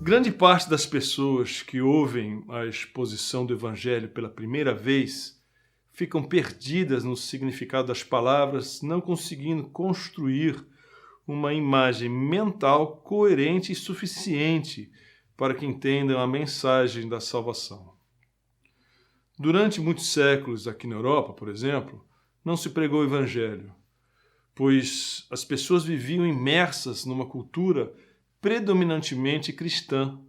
Grande parte das pessoas que ouvem a exposição do Evangelho pela primeira vez ficam perdidas no significado das palavras, não conseguindo construir uma imagem mental coerente e suficiente para que entendam a mensagem da salvação. Durante muitos séculos aqui na Europa, por exemplo, não se pregou o Evangelho, pois as pessoas viviam imersas numa cultura predominantemente cristã.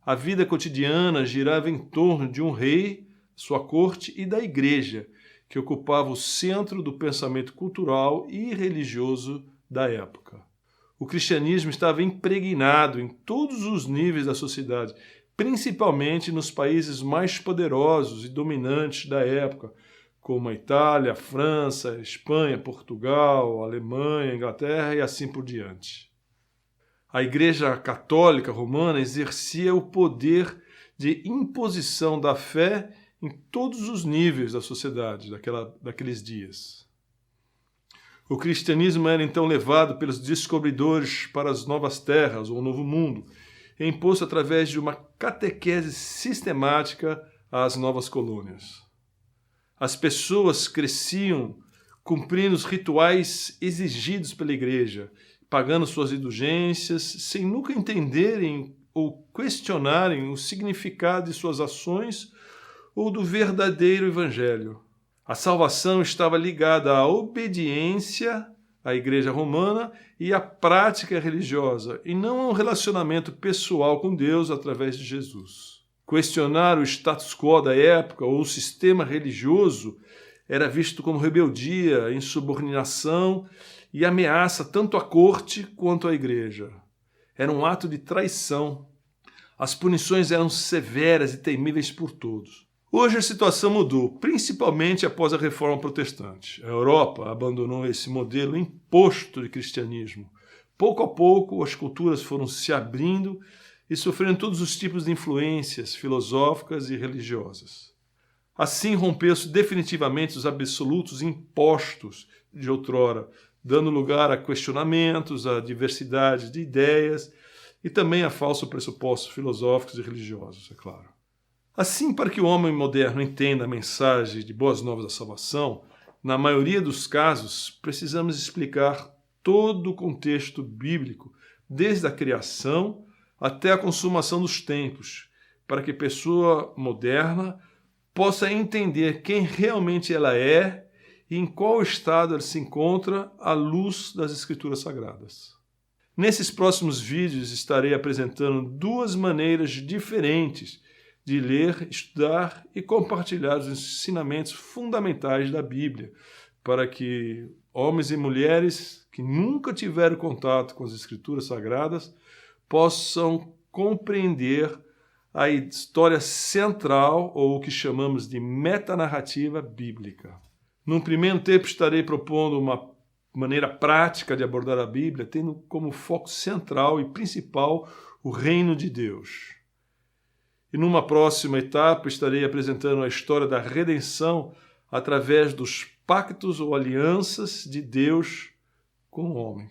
A vida cotidiana girava em torno de um rei, sua corte e da igreja, que ocupava o centro do pensamento cultural e religioso da época. O cristianismo estava impregnado em todos os níveis da sociedade, principalmente nos países mais poderosos e dominantes da época, como a Itália, a França, a Espanha, Portugal, a Alemanha, a Inglaterra e assim por diante. A Igreja Católica Romana exercia o poder de imposição da fé em todos os níveis da sociedade daqueles dias. O cristianismo era então levado pelos descobridores para as novas terras, ou o novo mundo, e imposto através de uma catequese sistemática às novas colônias. As pessoas cresciam cumprindo os rituais exigidos pela igreja, pagando suas indulgências, sem nunca entenderem ou questionarem o significado de suas ações ou do verdadeiro evangelho. A salvação estava ligada à obediência à Igreja Romana e à prática religiosa, e não a um relacionamento pessoal com Deus através de Jesus. Questionar o status quo da época ou o sistema religioso era visto como rebeldia, insubordinação e ameaça tanto à corte quanto à igreja. Era um ato de traição. As punições eram severas e temíveis por todos. Hoje a situação mudou, principalmente após a Reforma Protestante. A Europa abandonou esse modelo imposto de cristianismo. Pouco a pouco, as culturas foram se abrindo e sofrendo todos os tipos de influências filosóficas e religiosas. Assim rompeu-se definitivamente os absolutos impostos de outrora, dando lugar a questionamentos, a diversidade de ideias e também a falsos pressupostos filosóficos e religiosos, é claro. Assim, para que o homem moderno entenda a mensagem de boas novas da salvação, na maioria dos casos, precisamos explicar todo o contexto bíblico, desde a criação até a consumação dos tempos, para que a pessoa moderna possa entender quem realmente ela é e em qual estado ela se encontra à luz das Escrituras Sagradas. Nesses próximos vídeos estarei apresentando duas maneiras diferentes de ler, estudar e compartilhar os ensinamentos fundamentais da Bíblia, para que homens e mulheres que nunca tiveram contato com as Escrituras Sagradas possam compreender a história central, ou o que chamamos de metanarrativa bíblica. Num primeiro tempo estarei propondo uma maneira prática de abordar a Bíblia, tendo como foco central e principal o reino de Deus. E numa próxima etapa estarei apresentando a história da redenção através dos pactos ou alianças de Deus com o homem.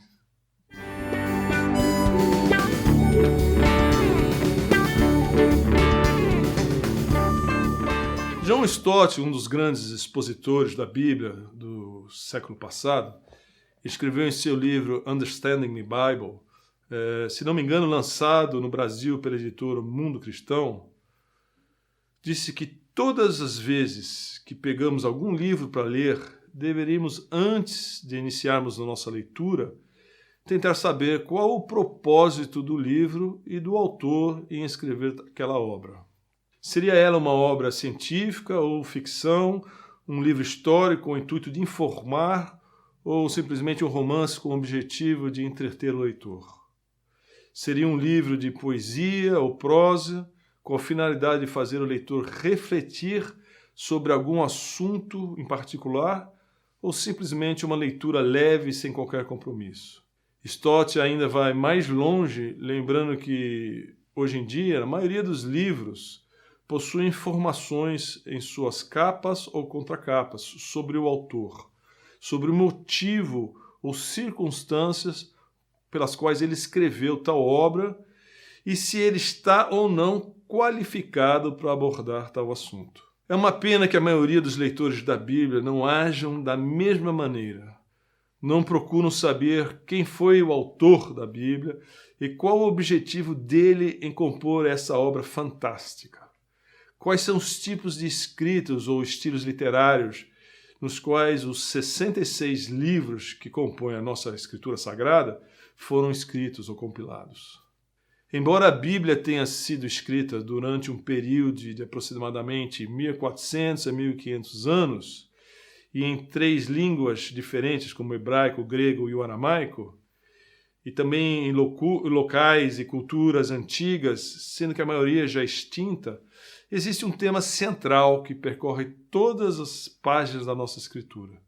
John Stott, um dos grandes expositores da Bíblia do século passado, escreveu em seu livro Understanding the Bible, se não me engano, lançado no Brasil pela editora Mundo Cristão, disse que todas as vezes que pegamos algum livro para ler, deveríamos, antes de iniciarmos a nossa leitura, tentar saber qual o propósito do livro e do autor em escrever aquela obra. Seria ela uma obra científica ou ficção, um livro histórico com o intuito de informar, ou simplesmente um romance com o objetivo de entreter o leitor? Seria um livro de poesia ou prosa, com a finalidade de fazer o leitor refletir sobre algum assunto em particular, ou simplesmente uma leitura leve sem qualquer compromisso? Stott ainda vai mais longe, lembrando que, hoje em dia, a maioria dos livros possui informações em suas capas ou contracapas sobre o autor, sobre o motivo ou circunstâncias pelas quais ele escreveu tal obra e se ele está ou não qualificado para abordar tal assunto. É uma pena que a maioria dos leitores da Bíblia não ajam da mesma maneira. Não procuram saber quem foi o autor da Bíblia e qual o objetivo dele em compor essa obra fantástica. Quais são os tipos de escritos ou estilos literários nos quais os 66 livros que compõem a nossa Escritura Sagrada foram escritos ou compilados. Embora a Bíblia tenha sido escrita durante um período de aproximadamente 1.400 a 1.500 anos, e em 3 línguas diferentes, como o hebraico, o grego e o aramaico, e também em locais e culturas antigas, sendo que a maioria já extinta, existe um tema central que percorre todas as páginas da nossa Escritura.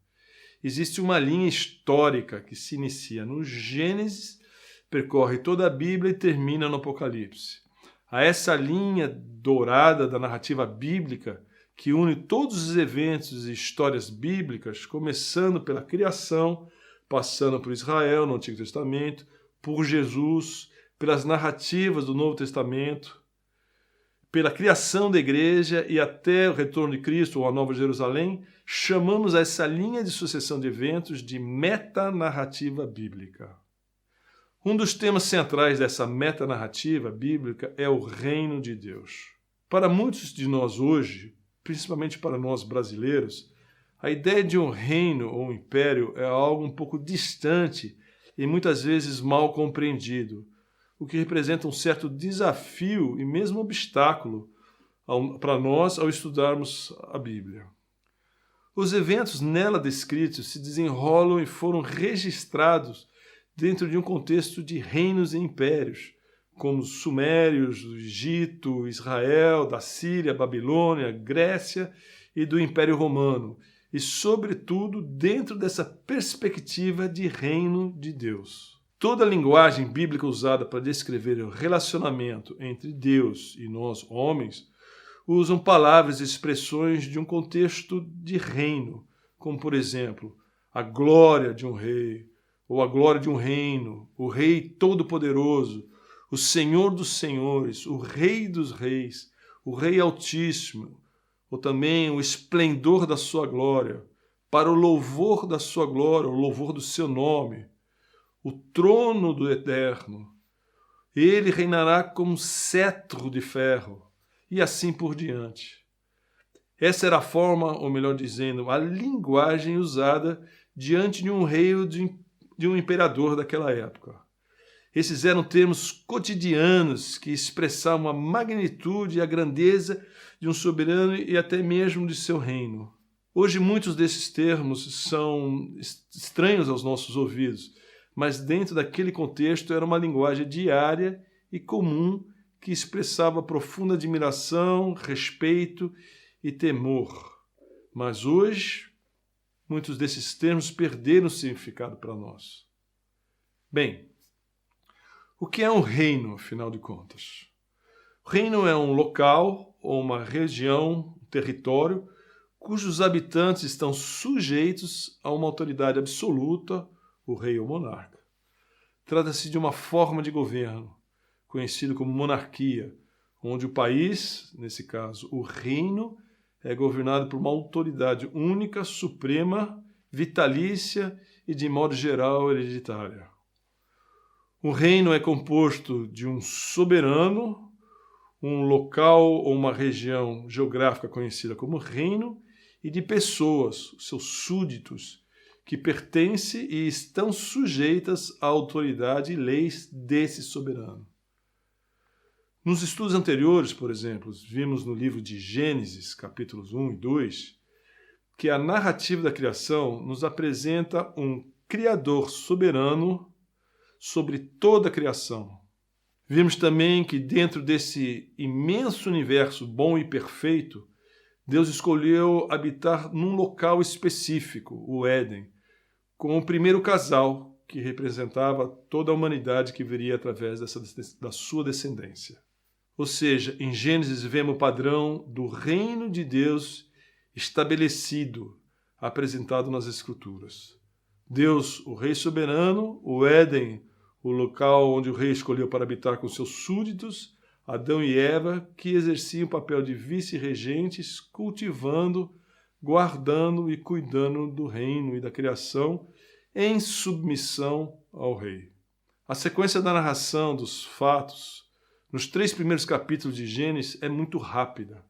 Existe uma linha histórica que se inicia no Gênesis, percorre toda a Bíblia e termina no Apocalipse. A essa linha dourada da narrativa bíblica que une todos os eventos e histórias bíblicas, começando pela criação, passando por Israel no Antigo Testamento, por Jesus, pelas narrativas do Novo Testamento, pela criação da igreja e até o retorno de Cristo ou a Nova Jerusalém, chamamos essa linha de sucessão de eventos de metanarrativa bíblica. Um dos temas centrais dessa metanarrativa bíblica é o reino de Deus. Para muitos de nós hoje, principalmente para nós brasileiros, a ideia de um reino ou um império é algo um pouco distante e muitas vezes mal compreendido, o que representa um certo desafio e mesmo obstáculo para nós ao estudarmos a Bíblia. Os eventos nela descritos se desenrolam e foram registrados dentro de um contexto de reinos e impérios, como os sumérios, do Egito, Israel, da Síria, Babilônia, Grécia e do Império Romano, e, sobretudo, dentro dessa perspectiva de reino de Deus. Toda a linguagem bíblica usada para descrever o relacionamento entre Deus e nós, homens, usam palavras e expressões de um contexto de reino, como, por exemplo, a glória de um rei, ou a glória de um reino, o Rei Todo-Poderoso, o Senhor dos Senhores, o Rei dos Reis, o Rei Altíssimo, ou também o esplendor da sua glória, para o louvor da sua glória, o louvor do seu nome, o trono do Eterno. Ele reinará como cetro de ferro, e assim por diante. Essa era a forma, ou melhor dizendo, a linguagem usada diante de um rei ou de um imperador daquela época. Esses eram termos cotidianos que expressavam a magnitude e a grandeza de um soberano e até mesmo de seu reino. Hoje muitos desses termos são estranhos aos nossos ouvidos, mas dentro daquele contexto era uma linguagem diária e comum que expressava profunda admiração, respeito e temor. Mas hoje, muitos desses termos perderam o significado para nós. Bem, o que é um reino, afinal de contas? O reino é um local ou uma região, um território, cujos habitantes estão sujeitos a uma autoridade absoluta, o rei ou monarca. Trata-se de uma forma de governo, conhecido como monarquia, onde o país, nesse caso o reino, é governado por uma autoridade única, suprema, vitalícia e, de modo geral, hereditária. O reino é composto de um soberano, um local ou uma região geográfica conhecida como reino, e de pessoas, seus súditos, que pertencem e estão sujeitas à autoridade e leis desse soberano. Nos estudos anteriores, por exemplo, vimos no livro de Gênesis, capítulos 1 e 2, que a narrativa da criação nos apresenta um Criador soberano sobre toda a criação. Vimos também que dentro desse imenso universo bom e perfeito, Deus escolheu habitar num local específico, o Éden, com o primeiro casal, que representava toda a humanidade que viria através da sua descendência. Ou seja, em Gênesis vemos o padrão do reino de Deus estabelecido, apresentado nas Escrituras. Deus, o Rei soberano, o Éden, o local onde o rei escolheu para habitar com seus súditos, Adão e Eva, que exerciam o papel de vice-regentes, cultivando, guardando e cuidando do reino e da criação, em submissão ao rei. A sequência da narração dos fatos, nos 3 primeiros capítulos de Gênesis, é muito rápida.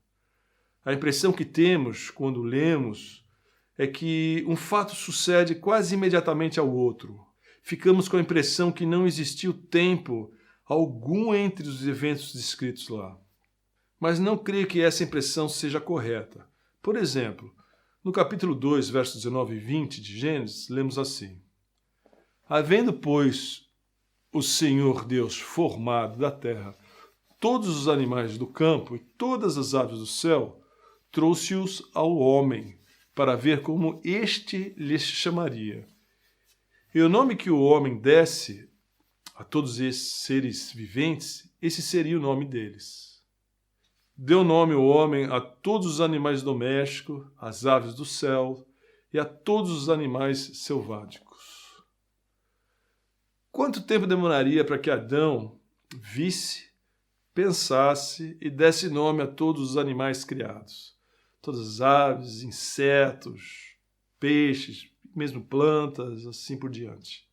A impressão que temos quando lemos é que um fato sucede quase imediatamente ao outro. Ficamos com a impressão que não existiu tempo algum entre os eventos descritos lá. Mas não creio que essa impressão seja correta. Por exemplo, no capítulo 2, versos 19 e 20 de Gênesis, lemos assim: Havendo, pois, o Senhor Deus formado da terra todos os animais do campo e todas as aves do céu, trouxe-os ao homem, para ver como este lhes chamaria. E o nome que o homem desse a todos esses seres viventes, esse seria o nome deles. Deu nome o homem a todos os animais domésticos, às aves do céu e a todos os animais selváticos. Quanto tempo demoraria para que Adão visse, pensasse e desse nome a todos os animais criados? Todas as aves, insetos, peixes, mesmo plantas, assim por diante.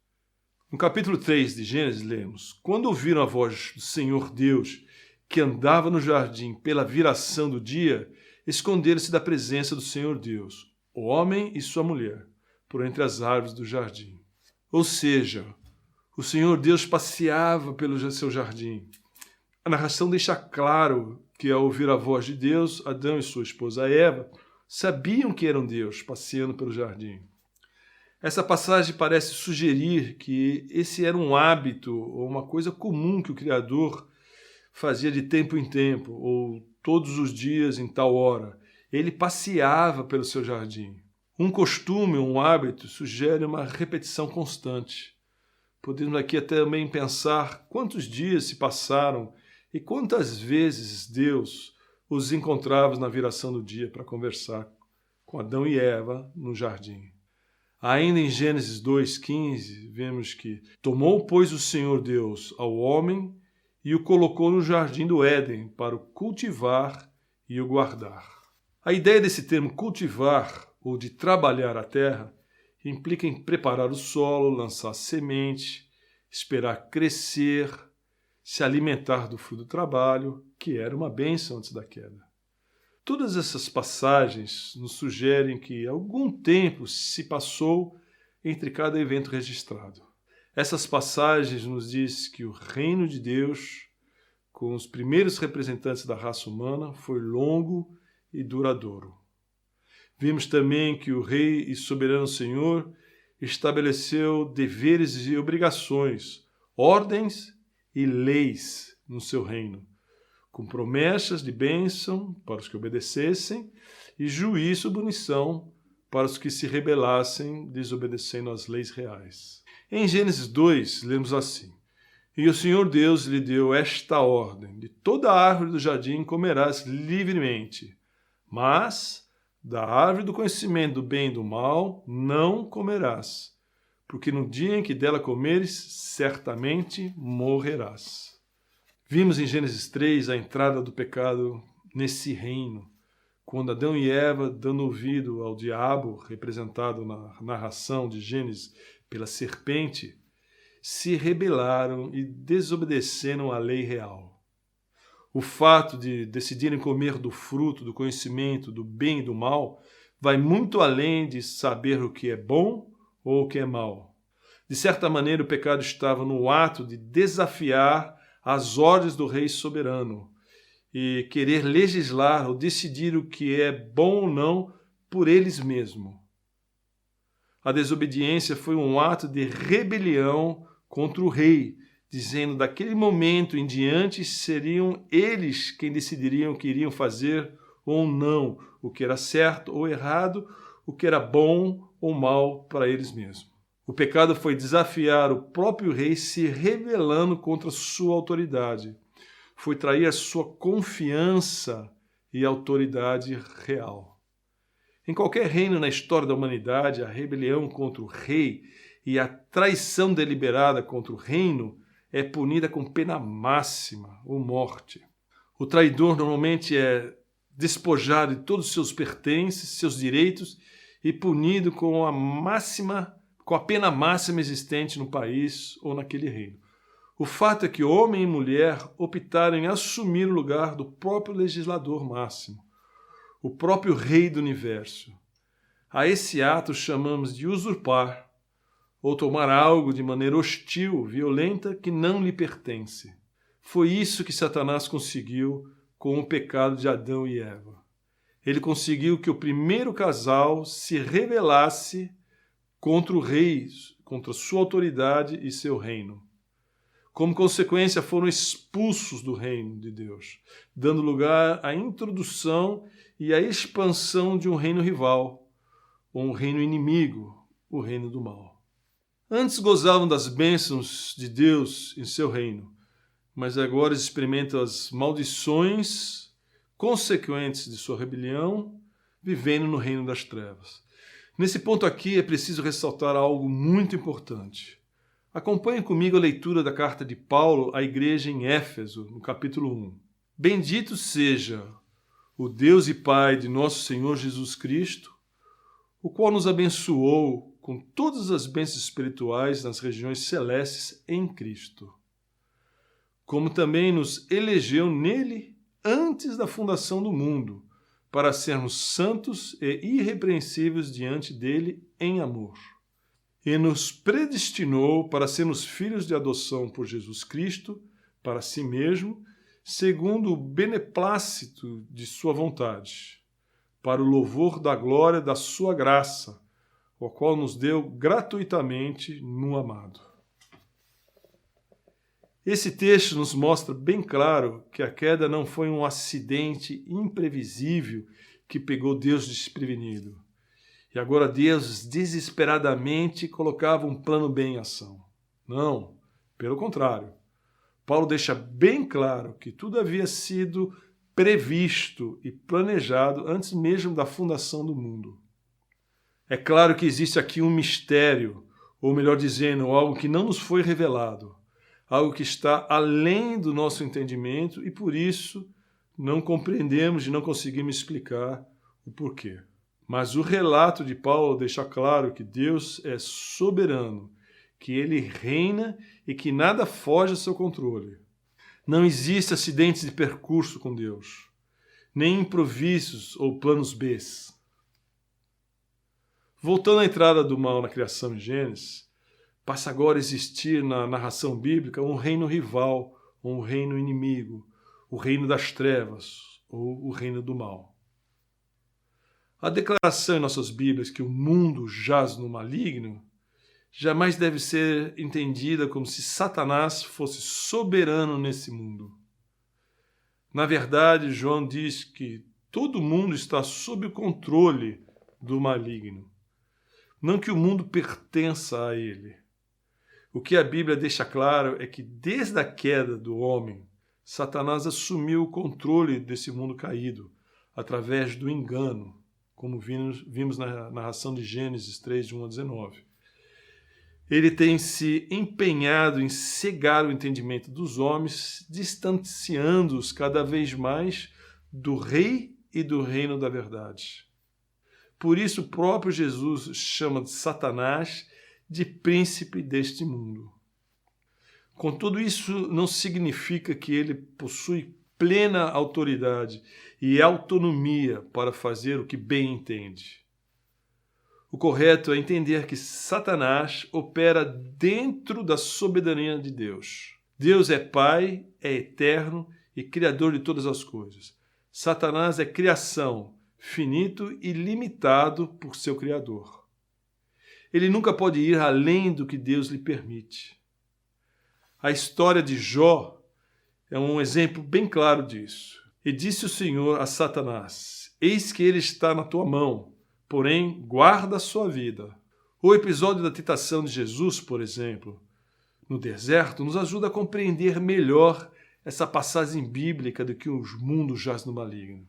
No capítulo 3 de Gênesis, lemos: Quando ouviram a voz do Senhor Deus, que andava no jardim pela viração do dia, esconderam-se da presença do Senhor Deus, o homem e sua mulher, por entre as árvores do jardim. Ou seja, o Senhor Deus passeava pelo seu jardim. A narração deixa claro que, ao ouvir a voz de Deus, Adão e sua esposa Eva sabiam que eram Deus passeando pelo jardim. Essa passagem parece sugerir que esse era um hábito ou uma coisa comum que o Criador fazia de tempo em tempo, ou todos os dias em tal hora. Ele passeava pelo seu jardim. Um costume, um hábito, sugere uma repetição constante. Podemos aqui até também pensar quantos dias se passaram e quantas vezes Deus os encontrava na viração do dia para conversar com Adão e Eva no jardim. Ainda em Gênesis 2,15, vemos que tomou, pois, o Senhor Deus ao homem e o colocou no jardim do Éden para o cultivar e o guardar. A ideia desse termo cultivar, ou de trabalhar a terra, implica em preparar o solo, lançar semente, esperar crescer, se alimentar do fruto do trabalho, que era uma bênção antes da queda. Todas essas passagens nos sugerem que algum tempo se passou entre cada evento registrado. Essas passagens nos dizem que o reino de Deus, com os primeiros representantes da raça humana, foi longo e duradouro. Vimos também que o Rei e Soberano Senhor estabeleceu deveres e obrigações, ordens e leis no seu reino, com promessas de bênção para os que obedecessem e juízo e punição para os que se rebelassem, desobedecendo às leis reais. Em Gênesis 2, lemos assim: E o Senhor Deus lhe deu esta ordem: de toda árvore do jardim comerás livremente, mas da árvore do conhecimento do bem e do mal não comerás, porque no dia em que dela comeres, certamente morrerás. Vimos em Gênesis 3 a entrada do pecado nesse reino, quando Adão e Eva, dando ouvido ao diabo, representado na narração de Gênesis pela serpente, se rebelaram e desobedeceram à lei real. O fato de decidirem comer do fruto do conhecimento do bem e do mal vai muito além de saber o que é bom ou o que é mal. De certa maneira, o pecado estava no ato de desafiar as ordens do Rei soberano e querer legislar ou decidir o que é bom ou não por eles mesmos. A desobediência foi um ato de rebelião contra o rei, dizendo daquele momento em diante seriam eles quem decidiriam o que iriam fazer ou não, o que era certo ou errado, o que era bom ou mal para eles mesmos. O pecado foi desafiar o próprio rei se rebelando contra sua autoridade. Foi trair a sua confiança e autoridade real. Em qualquer reino na história da humanidade, a rebelião contra o rei e a traição deliberada contra o reino é punida com pena máxima, ou morte. O traidor normalmente é despojado de todos os seus pertences, seus direitos e punido com a pena máxima existente no país ou naquele reino. O fato é que homem e mulher optaram em assumir o lugar do próprio legislador máximo, o próprio rei do universo. A esse ato chamamos de usurpar, ou tomar algo de maneira hostil, violenta, que não lhe pertence. Foi isso que Satanás conseguiu com o pecado de Adão e Eva. Ele conseguiu que o primeiro casal se rebelasse contra o rei, contra sua autoridade e seu reino. Como consequência, foram expulsos do reino de Deus, dando lugar à introdução e à expansão de um reino rival, ou um reino inimigo, o reino do mal. Antes gozavam das bênçãos de Deus em seu reino, mas agora experimentam as maldições consequentes de sua rebelião, vivendo no reino das trevas. Nesse ponto aqui é preciso ressaltar algo muito importante. Acompanhe comigo a leitura da carta de Paulo à igreja em Éfeso, no capítulo 1. Bendito seja o Deus e Pai de nosso Senhor Jesus Cristo, o qual nos abençoou com todas as bênçãos espirituais nas regiões celestes em Cristo, como também nos elegeu nele antes da fundação do mundo, para sermos santos e irrepreensíveis diante dele em amor. E nos predestinou para sermos filhos de adoção por Jesus Cristo, para si mesmo, segundo o beneplácito de sua vontade, para o louvor da glória da sua graça, o qual nos deu gratuitamente no amado. Esse texto nos mostra bem claro que a queda não foi um acidente imprevisível que pegou Deus desprevenido. E agora Deus desesperadamente colocava um plano B em ação. Não, pelo contrário. Paulo deixa bem claro que tudo havia sido previsto e planejado antes mesmo da fundação do mundo. É claro que existe aqui um mistério, ou melhor dizendo, algo que não nos foi revelado, algo que está além do nosso entendimento e por isso não compreendemos e não conseguimos explicar o porquê. Mas o relato de Paulo deixa claro que Deus é soberano, que ele reina e que nada foge ao seu controle. Não existe acidentes de percurso com Deus, nem improvisos ou planos B. Voltando à entrada do mal na criação em Gênesis, passa agora a existir na narração bíblica um reino rival, um reino inimigo, o reino das trevas ou o reino do mal. A declaração em nossas Bíblias que o mundo jaz no maligno jamais deve ser entendida como se Satanás fosse soberano nesse mundo. Na verdade, João diz que todo mundo está sob o controle do maligno, não que o mundo pertença a ele. O que a Bíblia deixa claro é que desde a queda do homem, Satanás assumiu o controle desse mundo caído através do engano, como vimos na narração de Gênesis 3, de 1 a 19. Ele tem se empenhado em cegar o entendimento dos homens, distanciando-os cada vez mais do rei e do reino da verdade. Por isso, o próprio Jesus chama de Satanás de príncipe deste mundo. Contudo, isso não significa que ele possui plena autoridade e autonomia para fazer o que bem entende. O correto é entender que Satanás opera dentro da soberania de Deus. Deus é Pai, é eterno e Criador de todas as coisas. Satanás é criação, finito e limitado por seu Criador. Ele nunca pode ir além do que Deus lhe permite. A história de Jó é um exemplo bem claro disso. E disse o Senhor a Satanás: eis que ele está na tua mão, porém guarda a sua vida. O episódio da tentação de Jesus, por exemplo, no deserto, nos ajuda a compreender melhor essa passagem bíblica de que o mundo jaz no maligno.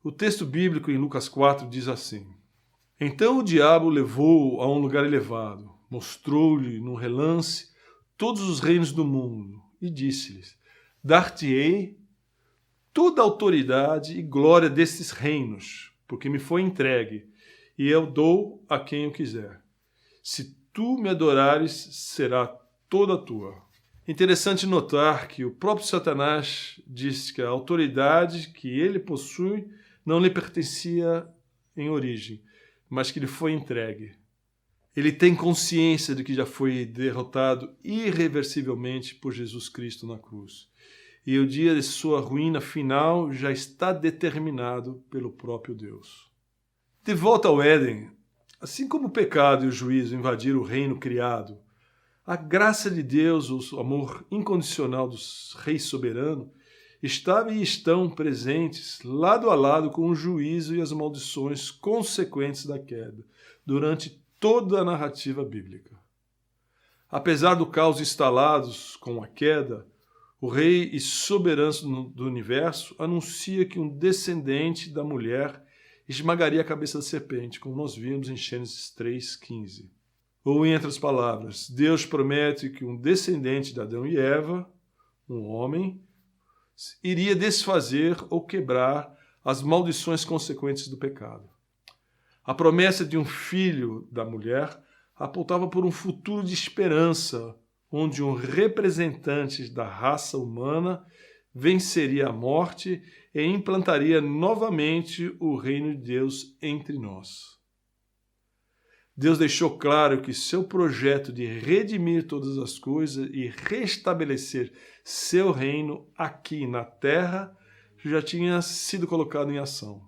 O texto bíblico em Lucas 4 diz assim: então o diabo levou-o a um lugar elevado, mostrou-lhe num relance todos os reinos do mundo e disse-lhes: Dar-te-ei toda a autoridade e glória destes reinos, porque me foi entregue, e eu dou a quem eu quiser. Se tu me adorares, será toda tua. Interessante notar que o próprio Satanás disse que a autoridade que ele possui não lhe pertencia em origem, mas que lhe foi entregue. Ele tem consciência de que já foi derrotado irreversivelmente por Jesus Cristo na cruz. E o dia de sua ruína final já está determinado pelo próprio Deus. De volta ao Éden, assim como o pecado e o juízo invadiram o reino criado, a graça de Deus, o amor incondicional do Rei soberano, estava e estão presentes lado a lado com o juízo e as maldições consequentes da queda, durante toda a narrativa bíblica. Apesar do caos instalado com a queda, o Rei e soberano do universo anuncia que um descendente da mulher esmagaria a cabeça da serpente, como nós vimos em Gênesis 3:15. Ou, em outras palavras, Deus promete que um descendente de Adão e Eva, um homem, iria desfazer ou quebrar as maldições consequentes do pecado. A promessa de um filho da mulher apontava por um futuro de esperança, onde um representante da raça humana venceria a morte e implantaria novamente o reino de Deus entre nós. Deus deixou claro que seu projeto de redimir todas as coisas e restabelecer seu reino aqui na terra já tinha sido colocado em ação.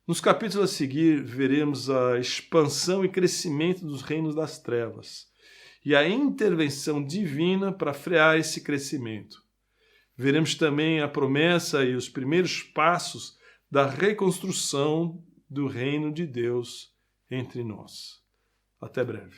Nos capítulos a seguir, veremos a expansão e crescimento dos reinos das trevas e a intervenção divina para frear esse crescimento. Veremos também a promessa e os primeiros passos da reconstrução do reino de Deus entre nós. Até breve.